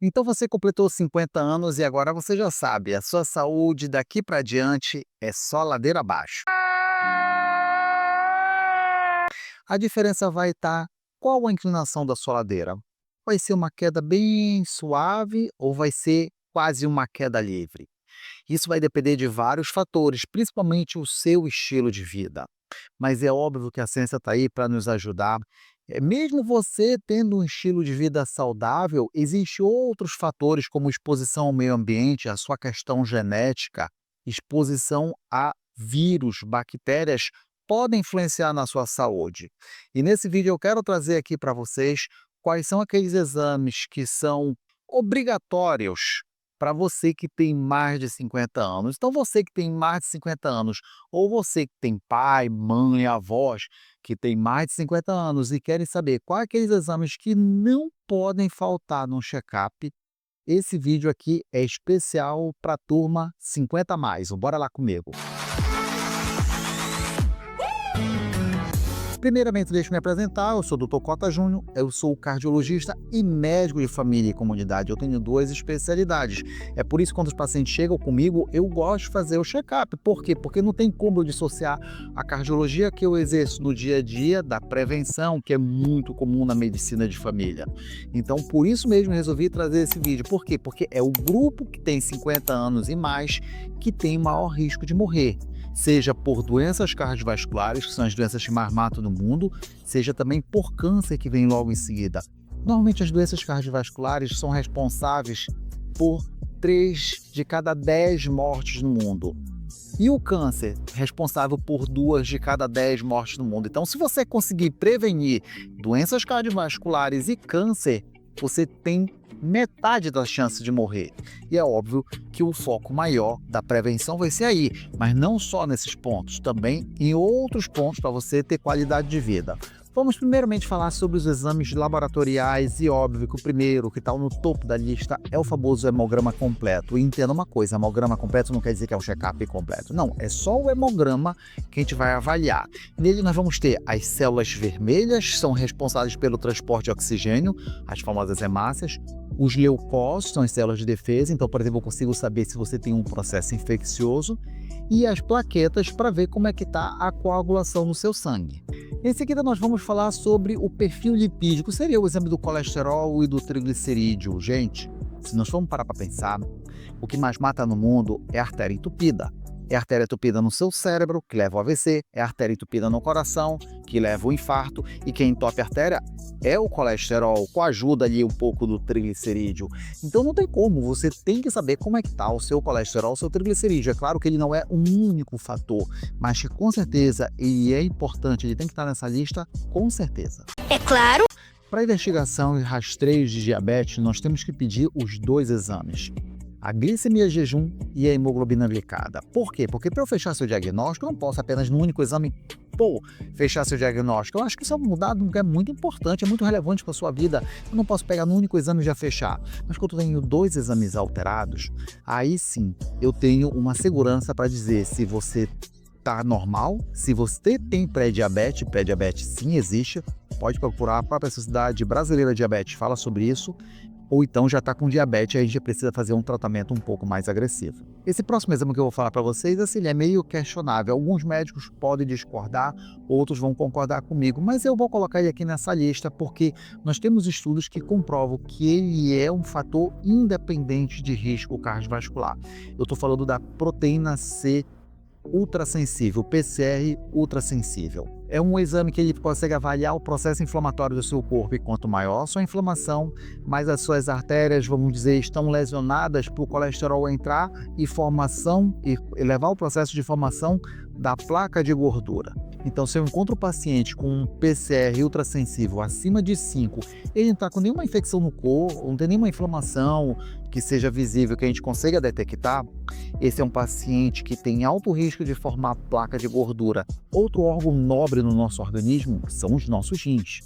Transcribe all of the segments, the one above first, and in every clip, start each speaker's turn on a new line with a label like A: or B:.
A: Então você completou 50 anos e agora você já sabe, a sua saúde daqui para diante é só ladeira abaixo. A diferença vai estar qual a inclinação da sua ladeira? Vai ser uma queda bem suave ou vai ser quase uma queda livre? Isso vai depender de vários fatores, principalmente o seu estilo de vida. Mas é óbvio que a ciência está aí para nos ajudar. Mesmo você tendo um estilo de vida saudável, existem outros fatores como exposição ao meio ambiente, a sua questão genética, exposição a vírus, bactérias, podem influenciar na sua saúde. E nesse vídeo eu quero trazer aqui para vocês quais são aqueles exames que são obrigatórios para você que tem mais de 50 anos. Então, você que tem mais de 50 anos, ou você que tem pai, mãe, avós que tem mais de 50 anos e querem saber quais aqueles exames que não podem faltar no check-up, esse vídeo aqui é especial para a turma 50 a mais. Bora lá comigo. Primeiramente, deixe-me apresentar, eu sou o Dr. Cota Júnior, eu sou cardiologista e médico de família e comunidade. Eu tenho duas especialidades. É por isso que quando os pacientes chegam comigo, eu gosto de fazer o check-up. Por quê? Porque não tem como eu dissociar a cardiologia que eu exerço no dia a dia da prevenção, que é muito comum na medicina de família. Então, por isso mesmo, eu resolvi trazer esse vídeo. Por quê? Porque é o grupo que tem 50 anos e mais que tem maior risco de morrer, seja por doenças cardiovasculares, que são as doenças que mais matam no mundo, seja também por câncer, que vem logo em seguida. Normalmente as doenças cardiovasculares são responsáveis por 3 de cada 10 mortes no mundo. E o câncer, responsável por 2 de cada 10 mortes no mundo. Então, se você conseguir prevenir doenças cardiovasculares e câncer, você tem metade das chances de morrer. E é óbvio que o foco maior da prevenção vai ser aí, mas não só nesses pontos, também em outros pontos para você ter qualidade de vida. Vamos primeiramente falar sobre os exames laboratoriais e óbvio que o primeiro, que está no topo da lista, é o famoso hemograma completo. E entenda uma coisa, hemograma completo não quer dizer que é um check-up completo. Não, é só o hemograma que a gente vai avaliar. Nele nós vamos ter as células vermelhas, que são responsáveis pelo transporte de oxigênio, as famosas hemácias. Os leucócitos são as células de defesa, então, por exemplo, eu consigo saber se você tem um processo infeccioso, e as plaquetas para ver como é que está a coagulação no seu sangue. Em seguida, nós vamos falar sobre o perfil lipídico, seria o exame do colesterol e do triglicerídeo. Gente, se nós formos parar para pensar, o que mais mata no mundo é a artéria entupida. É a artéria entupida no seu cérebro, que leva ao AVC, é a artéria entupida no coração, que leva ao infarto, e quem entope a artéria é o colesterol, coajuda ali um pouco do triglicerídeo. Então não tem como, você tem que saber como é que está o seu colesterol, o seu triglicerídeo. É claro que ele não é um único fator, mas que com certeza ele é importante, ele tem que estar nessa lista, com certeza.
B: É claro.
A: Para investigação e rastreio de diabetes, nós temos que pedir os dois exames: a glicemia jejum e a hemoglobina glicada. Por quê? Porque para eu fechar seu diagnóstico, eu não posso apenas no único exame, fechar seu diagnóstico. Eu acho que isso é um dado que é muito importante, é muito relevante para a sua vida. Eu não posso pegar no único exame e já fechar. Mas quando eu tenho dois exames alterados, aí sim, eu tenho uma segurança para dizer se você está normal, se você tem pré-diabetes sim existe, pode procurar a própria Sociedade Brasileira de Diabetes, fala sobre isso, ou então já está com diabetes, aí a gente precisa fazer um tratamento um pouco mais agressivo. Esse próximo exame que eu vou falar para vocês, assim, ele é meio questionável. Alguns médicos podem discordar, outros vão concordar comigo, mas eu vou colocar ele aqui nessa lista porque nós temos estudos que comprovam que ele é um fator independente de risco cardiovascular. Eu estou falando da proteína C ultrassensível, PCR ultrassensível. É um exame que ele consegue avaliar o processo inflamatório do seu corpo, e quanto maior a sua inflamação, mais as suas artérias, vamos dizer, estão lesionadas para o colesterol entrar e levar o processo de formação da placa de gordura. Então, se eu encontro o paciente com um PCR ultrassensível acima de 5, ele não está com nenhuma infecção no corpo, não tem nenhuma inflamação que seja visível, que a gente consiga detectar, esse é um paciente que tem alto risco de formar placa de gordura. Outro órgão nobre no nosso organismo são os nossos rins.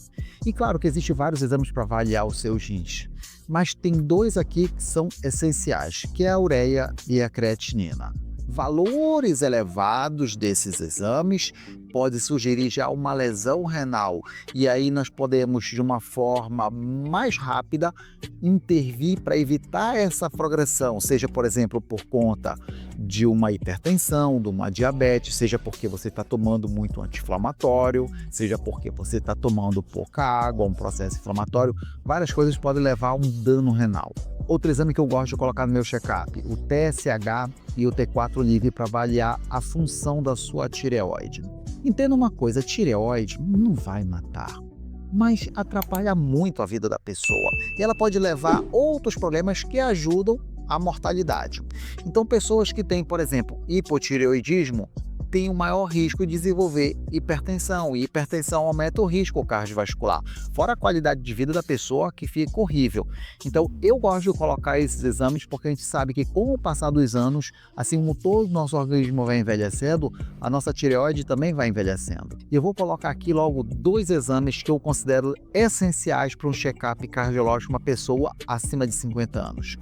A: E claro que existem vários exames para avaliar os seus rins, mas tem dois aqui que são essenciais, que é a ureia e a creatinina. Valores elevados desses exames pode sugerir já uma lesão renal, e aí nós podemos, de uma forma mais rápida, intervir para evitar essa progressão, seja, por exemplo, por conta de uma hipertensão, de uma diabetes, seja porque você está tomando muito anti-inflamatório, seja porque você está tomando pouca água, um processo inflamatório, várias coisas podem levar a um dano renal. Outro exame que eu gosto de colocar no meu check-up, o TSH e o T4 livre para avaliar a função da sua tireoide. Entenda uma coisa, a tireoide não vai matar, mas atrapalha muito a vida da pessoa e ela pode levar a outros problemas que ajudam a mortalidade. Então, pessoas que têm, por exemplo, hipotireoidismo, têm um maior risco de desenvolver hipertensão, e hipertensão aumenta o risco cardiovascular, fora a qualidade de vida da pessoa, que fica horrível. Então, eu gosto de colocar esses exames porque a gente sabe que, com o passar dos anos, assim como todo o nosso organismo vai envelhecendo, a nossa tireoide também vai envelhecendo. E eu vou colocar aqui logo 2 exames que eu considero essenciais para um check-up cardiológico de uma pessoa acima de 50 anos.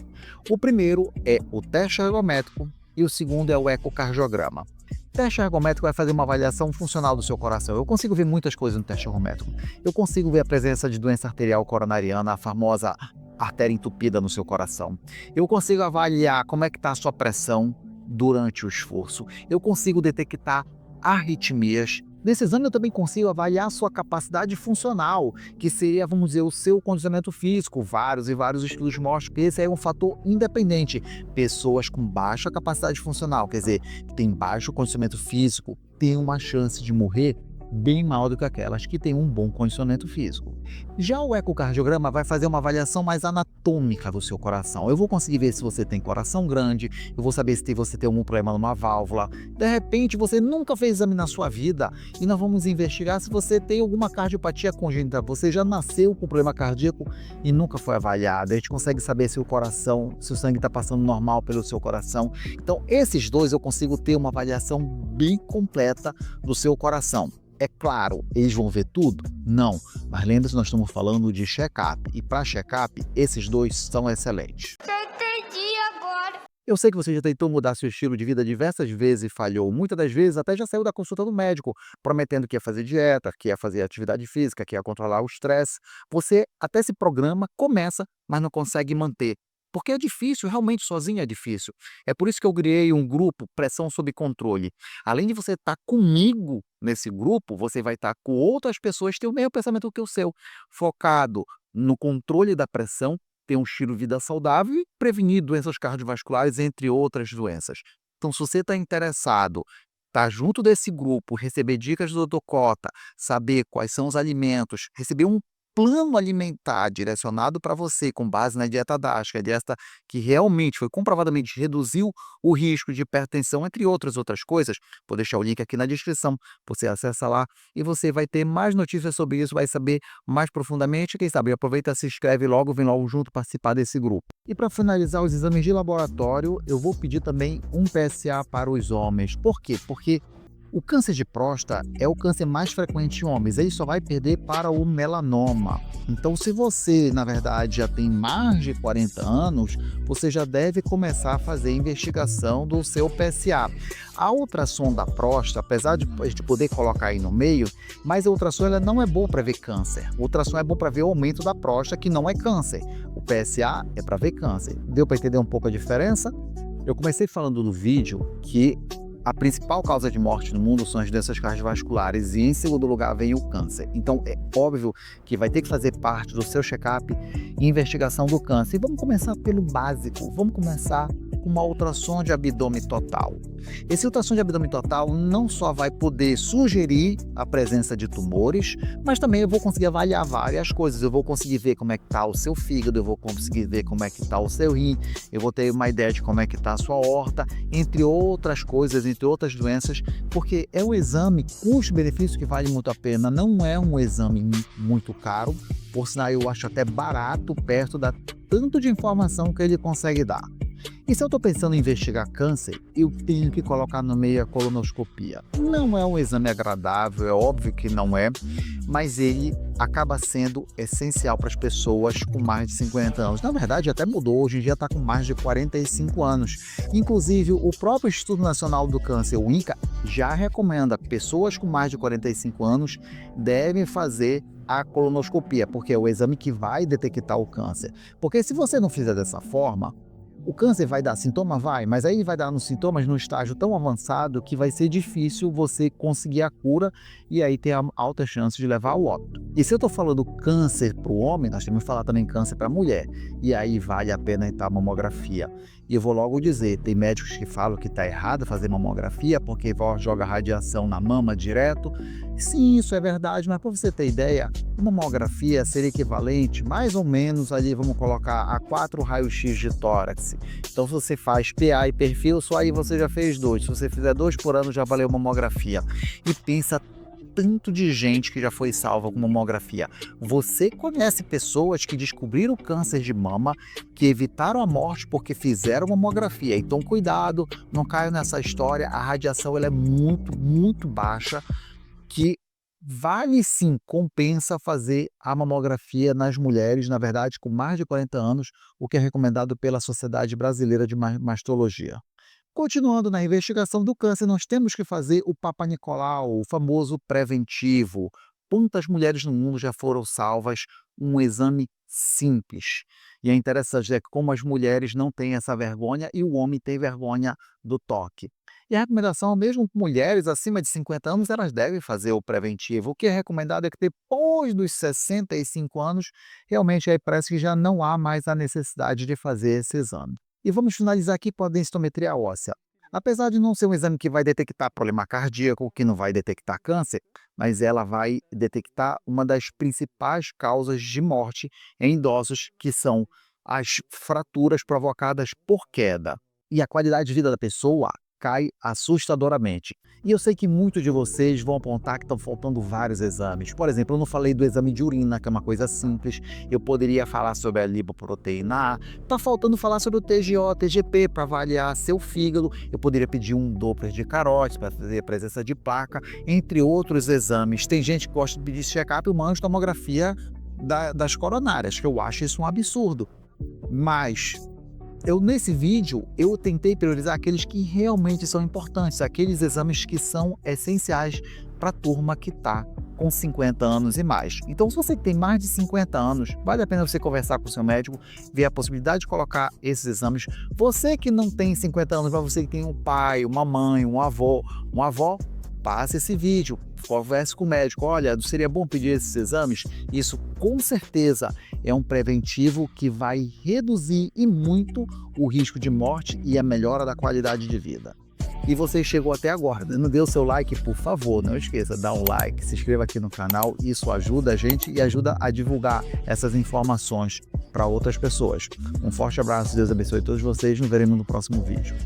A: O primeiro é o teste ergométrico e o segundo é o ecocardiograma. O teste ergométrico vai fazer uma avaliação funcional do seu coração. Eu consigo ver muitas coisas no teste ergométrico. Eu consigo ver a presença de doença arterial coronariana, a famosa artéria entupida no seu coração. Eu consigo avaliar como é que está a sua pressão durante o esforço. Eu consigo detectar arritmias. Nesse exame eu também consigo avaliar a sua capacidade funcional, que seria, vamos dizer, o seu condicionamento físico. Vários estudos mostram que esse é um fator independente. Pessoas com baixa capacidade funcional, quer dizer, que têm baixo condicionamento físico, têm uma chance de morrer bem maior do que aquelas que têm um bom condicionamento físico. Já o ecocardiograma vai fazer uma avaliação mais anatômica do seu coração. Eu vou conseguir ver se você tem coração grande, eu vou saber se você tem algum problema numa válvula. De repente, você nunca fez exame na sua vida e nós vamos investigar se você tem alguma cardiopatia congênita. Você já nasceu com problema cardíaco e nunca foi avaliado. A gente consegue saber se o coração, se o sangue está passando normal pelo seu coração. Então, esses 2 eu consigo ter uma avaliação bem completa do seu coração. É claro, eles vão ver tudo? Não, mas lembre-se, nós estamos falando de check-up, e para check-up, esses 2 são excelentes.
B: Entendi agora.
A: Eu sei que você já tentou mudar seu estilo de vida diversas vezes e falhou. Muitas das vezes até já saiu da consulta do médico, prometendo que ia fazer dieta, que ia fazer atividade física, que ia controlar o estresse. Você até se programa, começa, mas não consegue manter. Porque é difícil, realmente sozinho é difícil. É por isso que eu criei um grupo Pressão Sob Controle. Além de você estar comigo nesse grupo, você vai estar com outras pessoas que têm o mesmo pensamento que o seu, focado no controle da pressão, ter um estilo de vida saudável e prevenir doenças cardiovasculares, entre outras doenças. Então, se você está interessado, estar junto desse grupo, receber dicas do Dr. Cota, saber quais são os alimentos, receber um plano alimentar direcionado para você com base na dieta DASH, que é a dieta que realmente foi comprovadamente reduziu o risco de hipertensão, entre outras coisas, vou deixar o link aqui na descrição, você acessa lá e você vai ter mais notícias sobre isso, vai saber mais profundamente. Quem sabe aproveita, se inscreve logo, vem logo junto participar desse grupo. E para finalizar os exames de laboratório, eu vou pedir também um PSA para os homens. Por quê? Porque o câncer de próstata é o câncer mais frequente em homens, ele só vai perder para o melanoma. Então, se você, na verdade, já tem mais de 40 anos, você já deve começar a fazer a investigação do seu PSA. A ultrassom da próstata, apesar de poder colocar aí no meio, mas a ultrassom ela não é boa para ver câncer. O ultrassom é bom para ver o aumento da próstata, que não é câncer. O PSA é para ver câncer. Deu para entender um pouco a diferença? Eu comecei falando no vídeo que a principal causa de morte no mundo são as doenças cardiovasculares e, em segundo lugar, vem o câncer. Então, é óbvio que vai ter que fazer parte do seu check-up e investigação do câncer. E vamos começar pelo básico. Vamos começar com uma ultrassom de abdômen total. Esse ultrassom de abdômen total não só vai poder sugerir a presença de tumores, mas também eu vou conseguir avaliar várias coisas. Eu vou conseguir ver como é que está o seu fígado, eu vou conseguir ver como é que está o seu rim, eu vou ter uma ideia de como é que está a sua aorta, entre outras coisas, entre outras doenças, porque é um exame custo-benefício que vale muito a pena. Não é um exame muito caro, por sinal eu acho até barato perto da tanto de informação que ele consegue dar. E se eu estou pensando em investigar câncer, eu tenho que colocar no meio a colonoscopia. Não é um exame agradável, é óbvio que não é, mas ele acaba sendo essencial para as pessoas com mais de 50 anos. Na verdade, até mudou, hoje em dia está com mais de 45 anos. Inclusive, o próprio Instituto Nacional do Câncer, o INCA, já recomenda que pessoas com mais de 45 anos devem fazer a colonoscopia, porque é o exame que vai detectar o câncer. Porque se você não fizer dessa forma, o câncer vai dar sintoma? Vai, mas aí vai dar nos sintomas no estágio tão avançado que vai ser difícil você conseguir a cura e aí ter a alta chance de levar ao óbito. E se eu estou falando câncer para o homem, nós temos que falar também câncer para a mulher. E aí vale a pena entrar a mamografia. E eu vou logo dizer, tem médicos que falam que está errado fazer mamografia porque joga radiação na mama direto. Sim, isso é verdade, mas para você ter ideia, uma mamografia seria equivalente mais ou menos ali, vamos colocar, a 4 raios-x de tórax. Então se você faz PA e perfil, só aí você já fez 2. Se você fizer 2 por ano, já valeu mamografia. E pensa tanto de gente que já foi salva com mamografia. Você conhece pessoas que descobriram câncer de mama, que evitaram a morte porque fizeram mamografia. Então cuidado, não caia nessa história, a radiação ela é muito, muito baixa, que vale sim, compensa fazer a mamografia nas mulheres, na verdade, com mais de 40 anos, o que é recomendado pela Sociedade Brasileira de Mastologia. Continuando na investigação do câncer, nós temos que fazer o Papa Nicolau, o famoso preventivo. Quantas mulheres no mundo já foram salvas? Um exame simples. E é interessante que como as mulheres não têm essa vergonha e o homem tem vergonha do toque. E a recomendação, mesmo mulheres acima de 50 anos, elas devem fazer o preventivo. O que é recomendado é que depois dos 65 anos, realmente aí parece que já não há mais a necessidade de fazer esse exame. E vamos finalizar aqui com a densitometria óssea. Apesar de não ser um exame que vai detectar problema cardíaco, que não vai detectar câncer, mas ela vai detectar uma das principais causas de morte em idosos, que são as fraturas provocadas por queda. E a qualidade de vida da pessoa cai assustadoramente. E eu sei que muitos de vocês vão apontar que estão faltando vários exames. Por exemplo, eu não falei do exame de urina, que é uma coisa simples. Eu poderia falar sobre a lipoproteína A. Está faltando falar sobre o TGO, TGP, para avaliar seu fígado. Eu poderia pedir um Doppler de carótides para fazer a presença de placa, entre outros exames. Tem gente que gosta de pedir check-up e uma tomografia das coronárias, que eu acho isso um absurdo. Mas nesse vídeo, eu tentei priorizar aqueles que realmente são importantes, aqueles exames que são essenciais para a turma que está com 50 anos e mais. Então, se você tem mais de 50 anos, vale a pena você conversar com o seu médico, ver a possibilidade de colocar esses exames. Você que não tem 50 anos, mas você que tem um pai, uma mãe, uma avó, passe esse vídeo, converse com o médico, olha, seria bom pedir esses exames? Isso com certeza é um preventivo que vai reduzir e muito o risco de morte e a melhora da qualidade de vida. E você chegou até agora, não deu seu like, por favor, não esqueça, dá um like, se inscreva aqui no canal, isso ajuda a gente e ajuda a divulgar essas informações para outras pessoas. Um forte abraço, Deus abençoe todos vocês, nos veremos no próximo vídeo.